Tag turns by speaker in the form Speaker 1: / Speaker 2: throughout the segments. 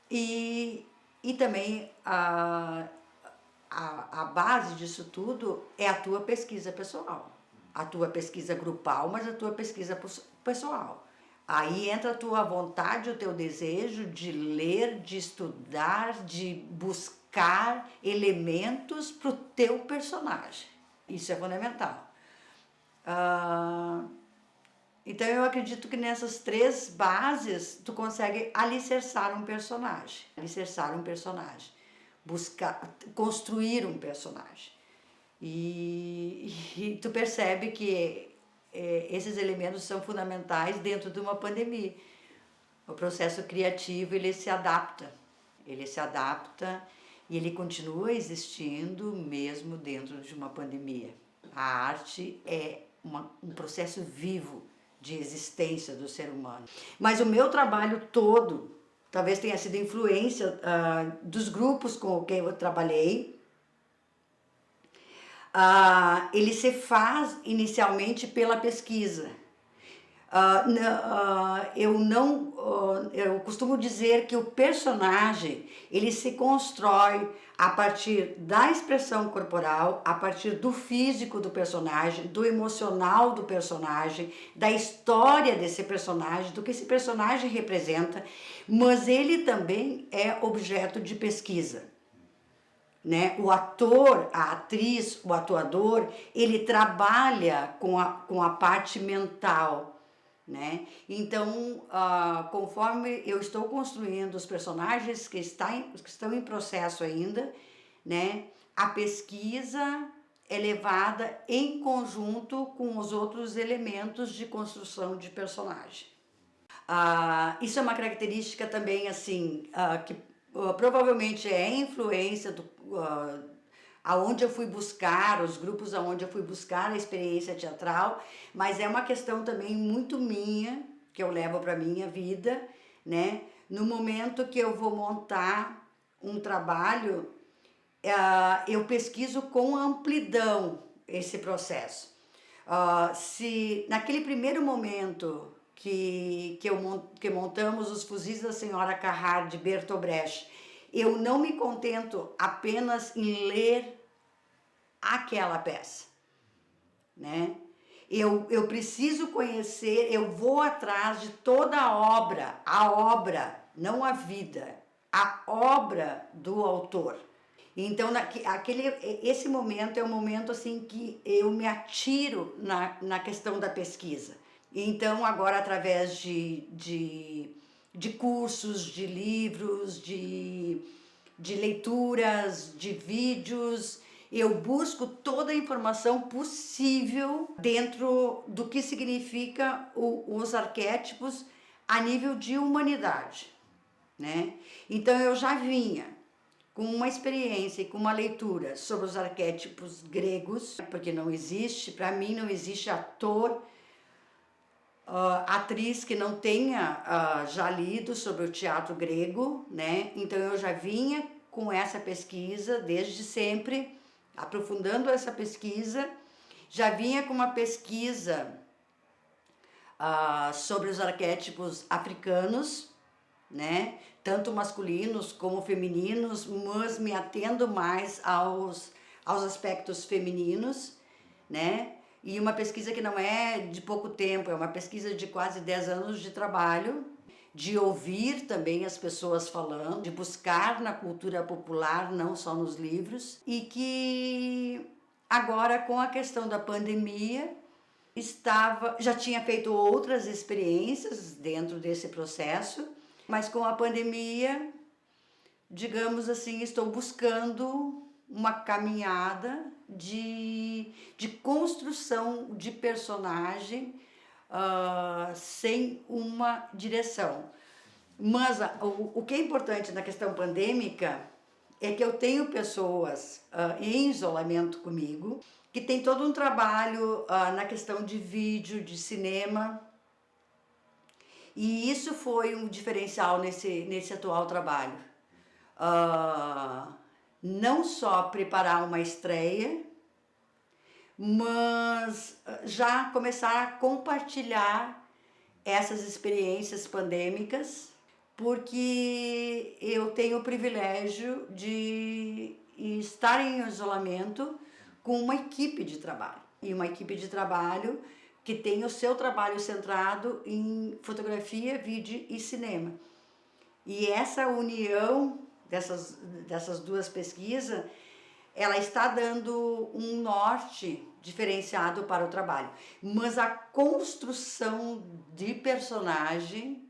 Speaker 1: E, e também a base disso tudo é a tua pesquisa pessoal, a tua pesquisa grupal, mas a tua pesquisa pessoal. Aí entra a tua vontade, o teu desejo de ler, de estudar, de buscar elementos para o teu personagem. Isso é fundamental. Então eu acredito que nessas três bases tu consegue alicerçar um personagem. Alicerçar um personagem. Buscar, construir um personagem. E tu percebe que esses elementos são fundamentais dentro de uma pandemia. O processo criativo, ele se adapta e ele continua existindo mesmo dentro de uma pandemia. A arte é um processo vivo de existência do ser humano. Mas o meu trabalho todo, talvez tenha sido influência dos grupos com quem eu trabalhei, ele se faz inicialmente pela pesquisa. Eu costumo dizer que o personagem ele se constrói a partir da expressão corporal, a partir do físico do personagem, do emocional do personagem, da história desse personagem, do que esse personagem representa, mas ele também é objeto de pesquisa. Né? O ator, a atriz, o atuador, ele trabalha com a parte mental. Né? Então, conforme eu estou construindo os personagens que estão em processo ainda, né? A pesquisa é levada em conjunto com os outros elementos de construção de personagem. Isso é uma característica também assim que provavelmente é influência do aonde eu fui buscar, os grupos aonde eu fui buscar a experiência teatral, mas é uma questão também muito minha, que eu levo para minha vida, né? No momento que eu vou montar um trabalho, eu pesquiso com amplidão esse processo. Se naquele primeiro momento que montamos os Fuzis da Senhora Carrard de Bertolt Brecht, eu não me contento apenas em ler aquela peça, né? Eu preciso conhecer, eu vou atrás de toda a obra, não a vida, a obra do autor. Então, esse momento é um momento assim que eu me atiro na questão da pesquisa. Então, agora, através de cursos, de livros, de leituras, de vídeos, eu busco toda a informação possível dentro do que significa os arquétipos a nível de humanidade, né? Então eu já vinha com uma experiência e com uma leitura sobre os arquétipos gregos, porque não existe, para mim não existe ator, atriz que não tenha já lido sobre o teatro grego, né? Então eu já vinha com essa pesquisa desde sempre, aprofundando essa pesquisa, já vinha com uma pesquisa sobre os arquétipos africanos, né? Tanto masculinos como femininos, mas me atendo mais aos aspectos femininos, né? E uma pesquisa que não é de pouco tempo, é uma pesquisa de quase 10 anos de trabalho, de ouvir também as pessoas falando, de buscar na cultura popular, não só nos livros, e que agora com a questão da pandemia, já tinha feito outras experiências dentro desse processo, mas com a pandemia, digamos assim, estou buscando uma caminhada de construção de personagem sem uma direção. Mas o que é importante na questão pandêmica é que eu tenho pessoas em isolamento comigo, que tem todo um trabalho na questão de vídeo, de cinema, e isso foi um diferencial nesse atual trabalho. Não só preparar uma estreia, mas já começar a compartilhar essas experiências pandêmicas, porque eu tenho o privilégio de estar em isolamento com uma equipe de trabalho. E uma equipe de trabalho que tem o seu trabalho centrado em fotografia, vídeo e cinema. E essa união dessas duas pesquisas, ela está dando um norte diferenciado para o trabalho. Mas a construção de personagem,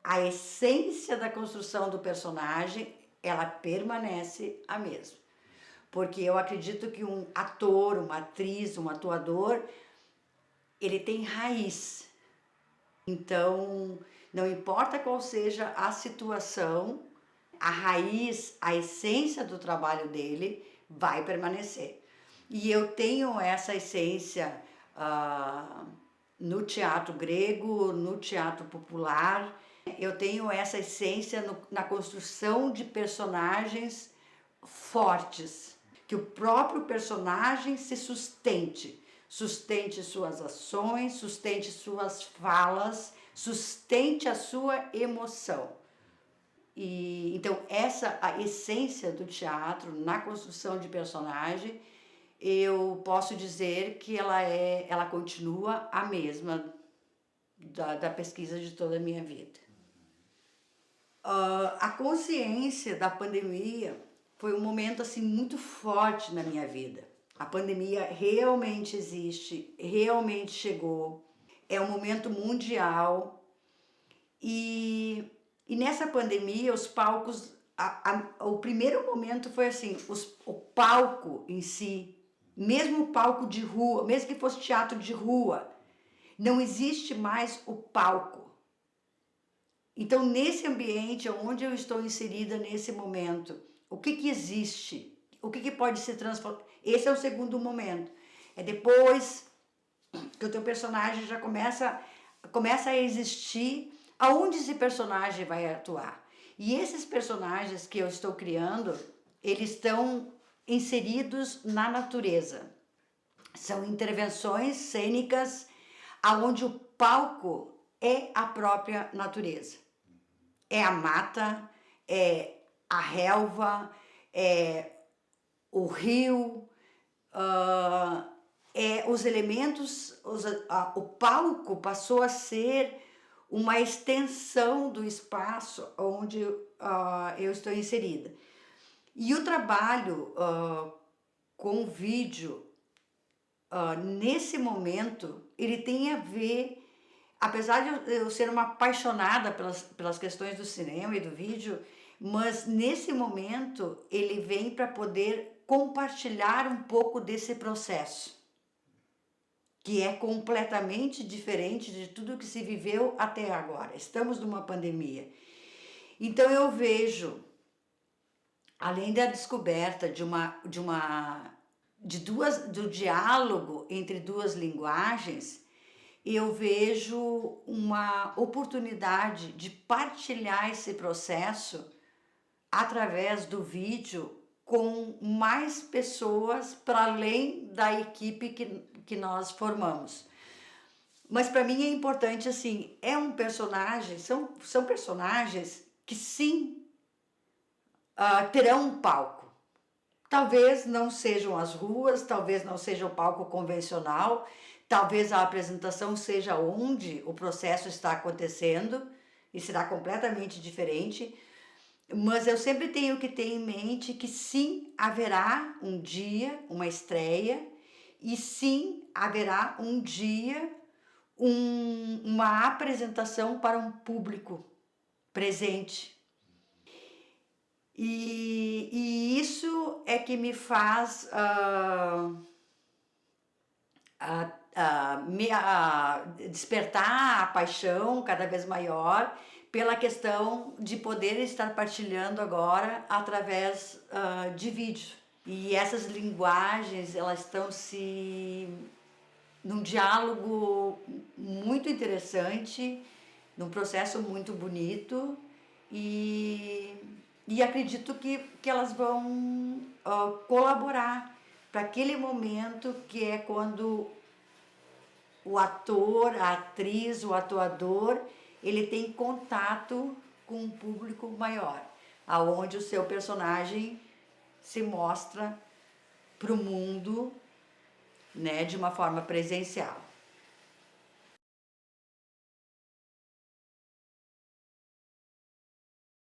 Speaker 1: a essência da construção do personagem, ela permanece a mesma. Porque eu acredito que um ator, uma atriz, um atuador, ele tem raiz. Então, não importa qual seja a situação, a raiz, a essência do trabalho dele vai permanecer. E eu tenho essa essência no teatro grego, no teatro popular. Eu tenho essa essência na construção de personagens fortes, que o próprio personagem se sustente suas ações, sustente suas falas, sustente a sua emoção. E então essa a essência do teatro na construção de personagem, eu posso dizer que ela continua a mesma da pesquisa de toda a minha vida. A consciência da pandemia foi um momento assim muito forte na minha vida. A pandemia realmente existe, realmente chegou, é um momento mundial e nessa pandemia os palcos, o primeiro momento foi assim, o palco em si, mesmo o palco de rua, mesmo que fosse teatro de rua, não existe mais o palco. Então, nesse ambiente onde eu estou inserida nesse momento, o que existe? O que pode se transformar? Esse é o segundo momento. É depois que o teu personagem já começa a existir, aonde esse personagem vai atuar. E esses personagens que eu estou criando, eles estão inseridos na natureza. São intervenções cênicas aonde o palco é a própria natureza. É a mata, é a relva, é o rio, os elementos, o palco passou a ser uma extensão do espaço onde eu estou inserida. E o trabalho com o vídeo, nesse momento, ele tem a ver, apesar de eu ser uma apaixonada pelas questões do cinema e do vídeo, mas nesse momento ele vem para poder compartilhar um pouco desse processo, que é completamente diferente de tudo que se viveu até agora. Estamos numa pandemia. Então eu vejo, além da descoberta do diálogo entre duas linguagens, eu vejo uma oportunidade de partilhar esse processo através do vídeo com mais pessoas para além da equipe que nós formamos. Mas para mim é importante assim, é um personagem, são personagens que sim terão um palco. Talvez não sejam as ruas, talvez não seja o palco convencional, talvez a apresentação seja onde o processo está acontecendo e será completamente diferente, mas eu sempre tenho que ter em mente que sim, haverá um dia, uma estreia, e sim, haverá um dia, uma apresentação para um público presente. E isso é que me faz despertar a paixão cada vez maior pela questão de poder estar partilhando agora através de vídeo. E essas linguagens, elas estão num diálogo muito interessante, num processo muito bonito e acredito que elas vão colaborar para aquele momento que é quando o ator, a atriz, o atuador, ele tem contato com um público maior, aonde o seu personagem se mostra para o mundo, né, de uma forma presencial.